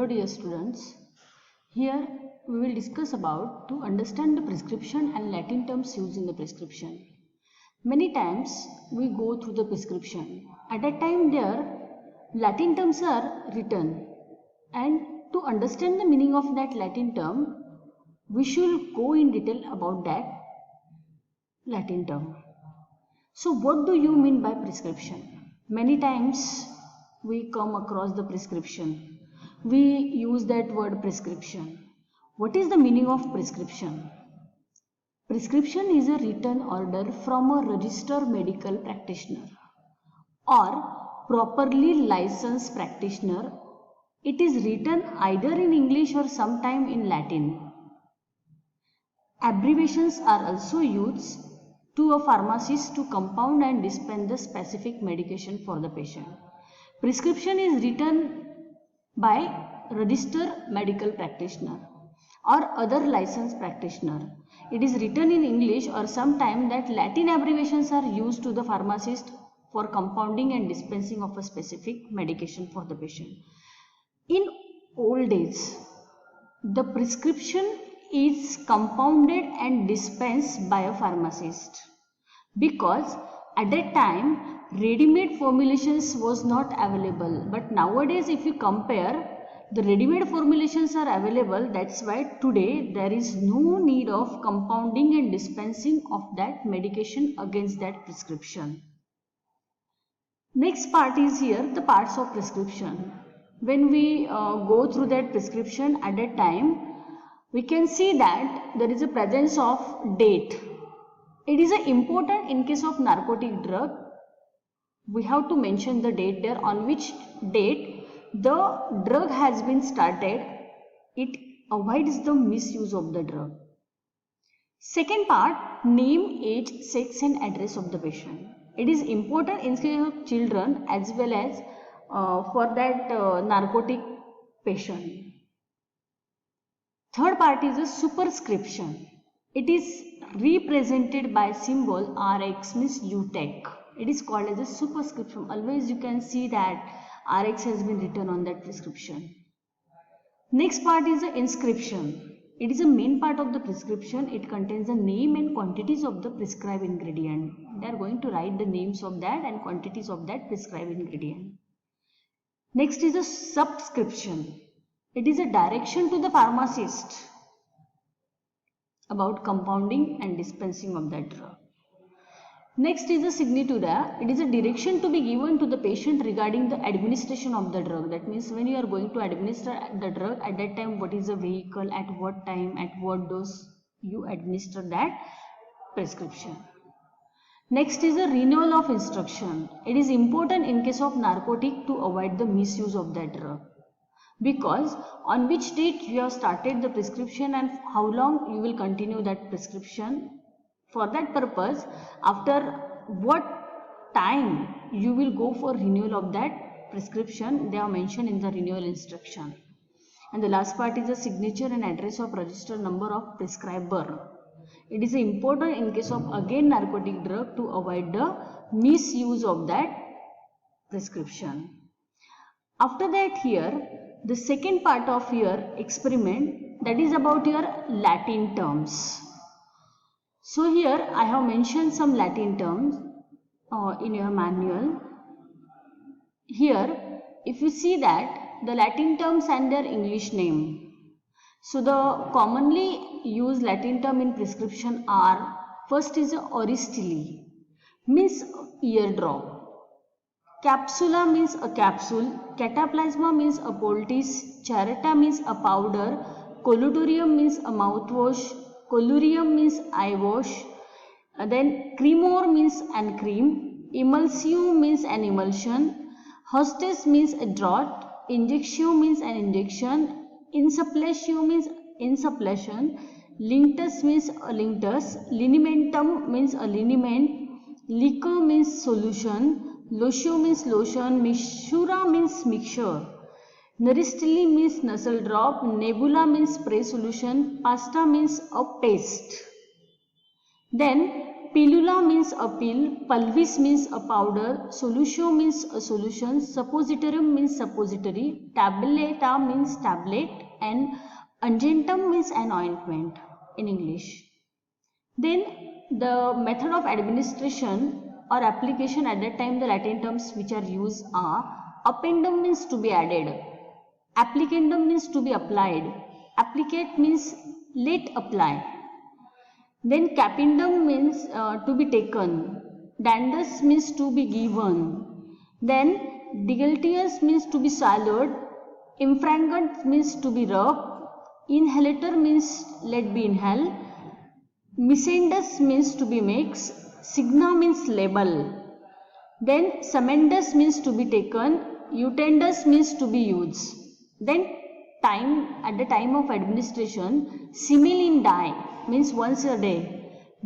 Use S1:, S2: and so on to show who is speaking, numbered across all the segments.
S1: Hello dear students, here we will discuss about to understand the prescription and Latin terms used in the prescription. Many times we go through the prescription. At that time their Latin terms are written, and to understand the meaning of that Latin term, we should go in detail about that Latin term. So what do you mean by prescription? Many times we come across the prescription. We use that word prescription. What is the meaning of prescription? Prescription is a written order from a registered medical practitioner or properly licensed practitioner. It is written either in English or sometime in Latin. Abbreviations are also used to a pharmacist to compound and dispense the specific medication for the patient. Prescription is written by registered medical practitioner or other licensed practitioner. It is written in English or sometime that Latin abbreviations are used to the pharmacist for compounding and dispensing of a specific medication for the patient. In old days, the prescription is compounded and dispensed by a pharmacist because at that time ready-made formulations was not available, but nowadays if you compare, the ready-made formulations are available. That's why today there is no need of compounding and dispensing of that medication against that prescription. Next part is here the parts of prescription. When we go through that prescription, at that time we can see that there is a presence of date. It is important in case of narcotic drug. We have to mention the date there, on which date the drug has been started. It avoids the misuse of the drug. Second part, name, age, sex and address of the patient. It is important in case of children as well as for that narcotic patient. Third part is a superscription. It is represented by symbol RX, means you take. It is called as a superscription. Always you can see that RX has been written on that prescription. Next part is the inscription. It is a main part of the prescription. It contains the name and quantities of the prescribed ingredient. They are going to write the names of that and quantities of that prescribed ingredient. Next is a subscription. It is a direction to the pharmacist about compounding and dispensing of that drug. Next is a signatura. It is a direction to be given to the patient regarding the administration of the drug. That means when you are going to administer the drug, at that time what is the vehicle, at what time, at what dose you administer that prescription. Next is a renewal of instruction. It is important in case of narcotic to avoid the misuse of that drug, because on which date you have started the prescription and how long you will continue that prescription. For that purpose, after what time you will go for renewal of that prescription, they are mentioned in the renewal instruction. And the last part is the signature and address of registered number of prescriber. It is important in case of again narcotic drug to avoid the misuse of that prescription. After that, here the second part of your experiment, that is about your Latin terms. So here I have mentioned some Latin terms in your manual. Here if you see that the Latin terms and their English name. So the commonly used Latin term in prescription are, first is Oristili, means eardrop. Capsula means a capsule. Cataplasma means a poultice. Charata means a powder. Collutorium means a mouthwash. Collyrium means eye wash. Then cremor means an cream. Emulsium means an emulsion. Hostes means a draught. Injectio means an injection. Insupplatio means insuppletion. Linctus means a linctus. Linimentum means a liniment. Liquor means solution. Lotio means lotion. Mixtura means mixture. Naristili means nasal drop. Nebula means spray solution. Pasta means a paste. Then Pilula means a pill, pulvis means a powder, solutio means a solution, suppositorium means suppository, tableta means tablet, and unguentum means an ointment in English. Then the method of administration or application, at that time the Latin terms which are used are: appendum means to be added, applicandum means to be applied, applicate means let apply, then capindum means to be taken, dandus means to be given, then digalteus means to be swallowed, infrangant means to be rubbed, inhalator means let be inhaled, miscendus means to be mixed, signa means label, then semendus means to be taken, utendus means to be used. Then time, at the time of administration, simil in die means once a day,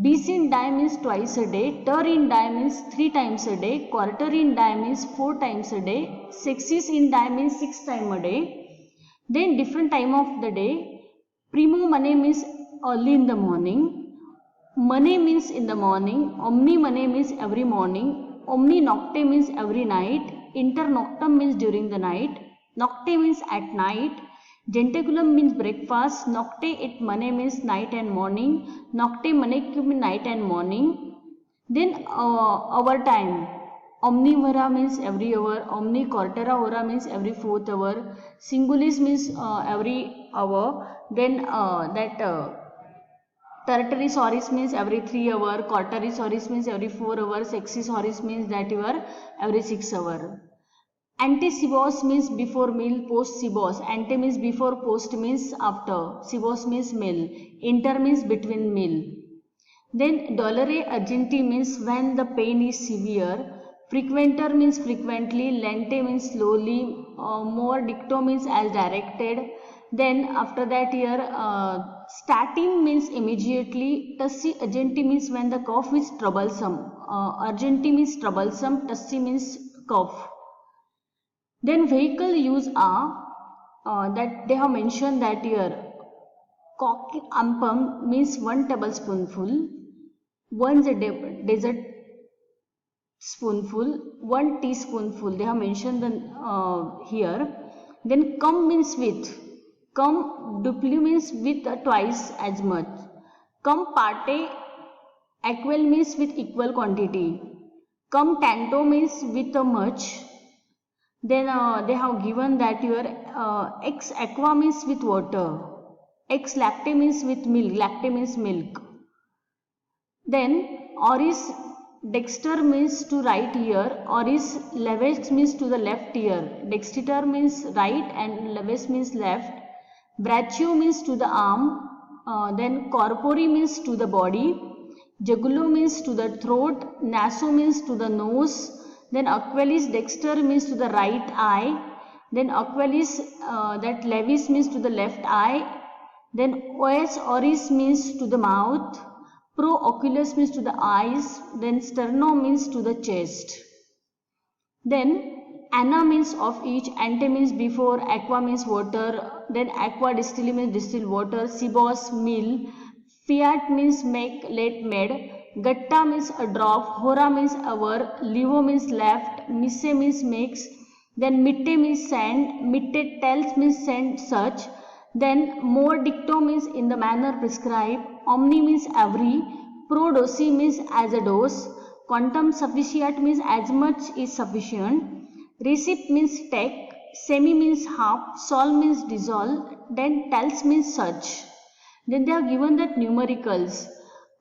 S1: bis in die means twice a day, ter in die means 3 times a day, quarter in die means 4 times a day, sexis in die means 6 times a day. Then different time of the day, primo mane means early in the morning, mane means in the morning, omni mane means every morning, omni nocte means every night, inter noctem means during the night, nocte means at night, gentaculum means breakfast, nocte et mane means night and morning, nocte manecum means night and morning. Then hour time, omnivora means every hour, omni quartera hora means every 4th hour, singulis means every hour, then tertiaris horis means every 3 hour, quartaris horis means every 4 hour, sexis horis means that you are every 6 hour. Ante sibos means before meal, post sibos. Ante means before, post means after. Sibos means meal. Inter means between meal. Then dolere urgenti means when the pain is severe. Frequenter means frequently. Lente means slowly. More dicto means as directed. Then after that here statin means immediately. Tussi urgenti means when the cough is troublesome. Urgenti means troublesome. Tussi means cough. Then vehicle use are that they have mentioned that here cock ampum means 1 tablespoonful, 1 dessert spoonful, 1 teaspoonful. They have mentioned here. Then cum means with. Cum dupli means with twice as much. Cum parte equal means with equal quantity. Cum tanto means with much. Then they have given that your ex aqua means with water, ex lacte means with milk, lacte means milk. Then oris dexter means to right ear, oris leves means to the left ear, dexter means right and leves means left, brachio means to the arm, then corpori means to the body, jugulo means to the throat, naso means to the nose, then aqualis dexter means to the right eye, then aqualis that levis means to the left eye, then os oris means to the mouth, pro oculus means to the eyes, then sterno means to the chest. Then ana means of each, ante means before, aqua means water, then aqua distilli means distilled water, sibos meal, fiat means make, let, made, gatta means a drop, hora means hour, livo means left, mise means makes, then mitte means send, mitte tells means send such, then more dicto means in the manner prescribed, omni means every, pro dosi means as a dose, quantum sufficient means as much is sufficient, recip means take, semi means half, sol means dissolve, then tells means such. Then they have given that numericals.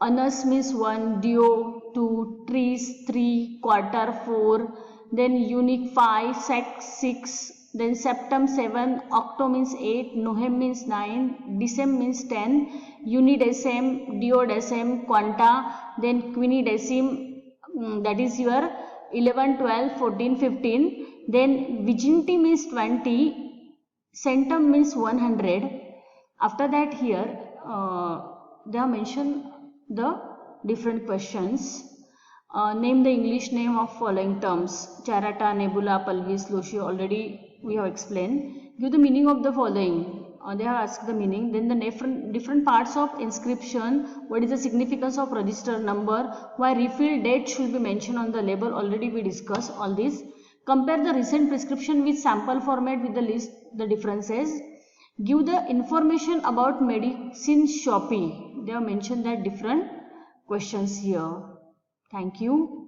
S1: Anus means 1, dio 2, tris 3, quarter 4, then unique 5, sec 6, then septem 7, octo means 8, nohem means 9, decem means 10, unidecem, duodecem, quanta, then quinidecim, that is your 11, 12, 14, 15, then viginti means 20, centum means 100. After that here they have mentioned the different questions. Name the English name of following terms: charata, nebula, pulvis, locio. Already we have explained. Give the meaning of the following: they have asked the meaning. Then the different parts of inscription, what is the significance of register number, why refill date should be mentioned on the label, already we discussed all this. Compare the recent prescription with sample format with the list the differences. Give the information about medicine shopping. They have mentioned that different questions here. Thank you.